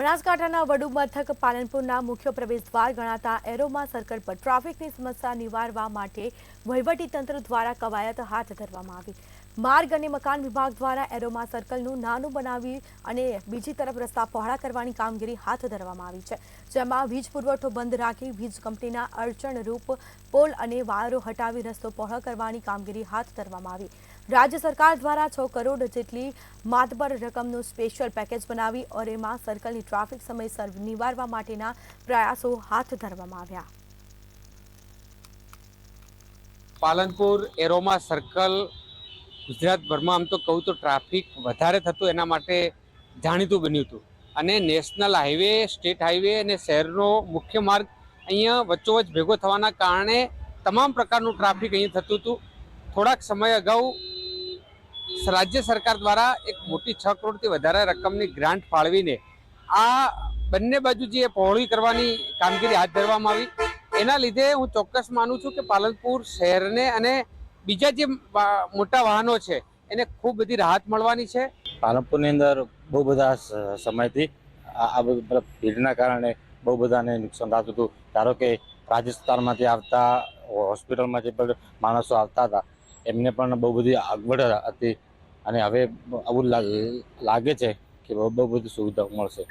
બનાસકાંઠાના વડુ મથક પાલનપુરના મુખ્ય પ્રવેશદ્વાર ગણાતા એરોમા સર્કલ પર ટ્રાફિકની સમસ્યા નિવારવા માટે વહીવટીતંત્ર દ્વારા કવાયત હાથ ધરવામાં આવી। માર્ગ અને મકાન વિભાગ દ્વારા એરોમા સર્કલનું નાનું બનાવી અને બીજી તરફ રસ્તા પહોળા કરવાની કામગીરી હાથ ધરવામાં આવી છે, જેમાં વીજ પુરવઠો બંધ રાખી વીજ કંપનીના અડચણરૂપ પોલ અને વાયરો હટાવી રસ્તો પહોળો કરવાની કામગીરી હાથ ધરવામાં આવી। राज्य सरकार द्वारा 6 करोड़ जेटली मातबर रकमનું स्पेशल पैकेज बनावी और एमा सर्कलनी ट्राफिक समयसर निवारवा माटेना प्रयासों हाथ धरवामां આવ્યા। पालनपुर एरोमा सर्कल गुजरातभर में आम तो कहूँ तो ट्राफिक वधारे थतुं एना माटे जाणीतुं बन्युं हतुं अने नेशनल हाईवे स्टेट हाईवे अने शहेरनो मुख्य मार्ग अहींया वच्चोवच्च भेगो थवाना कारणे तमाम प्रकारनुं ट्राफिक अहीं थतुं हतुं। थोड़ाक समय अगाऊ राज्य सरकार द्वारा एक मोटी 6 करोड़ थी वधारे रकमनी ग्रांट फाळवीने आ बंने बाजू जे पहोळी करवानी कामगीरी हाथ धरवामां आवी। एना लीधे हूँ चोक्कस मानु छुं के पालनपुर शहेरने अने बीजा जे मोटा वाहनो छे एने खूब बधी राहत मळवानी छे। पालनपुरनी अंदर बहु बधा समयथी आ भीड़ना कारणे बहु बधाने नुकसान थतुं हतुं। धारो के राजस्थानमांथी आवता होस्पिટલમાં જે માણસો આવતા હતા એમને પણ બહુ બધી અગવડ હતી અને હવે આવું લાગે છે કે બહુ બધી સુવિધાઓ મળશે।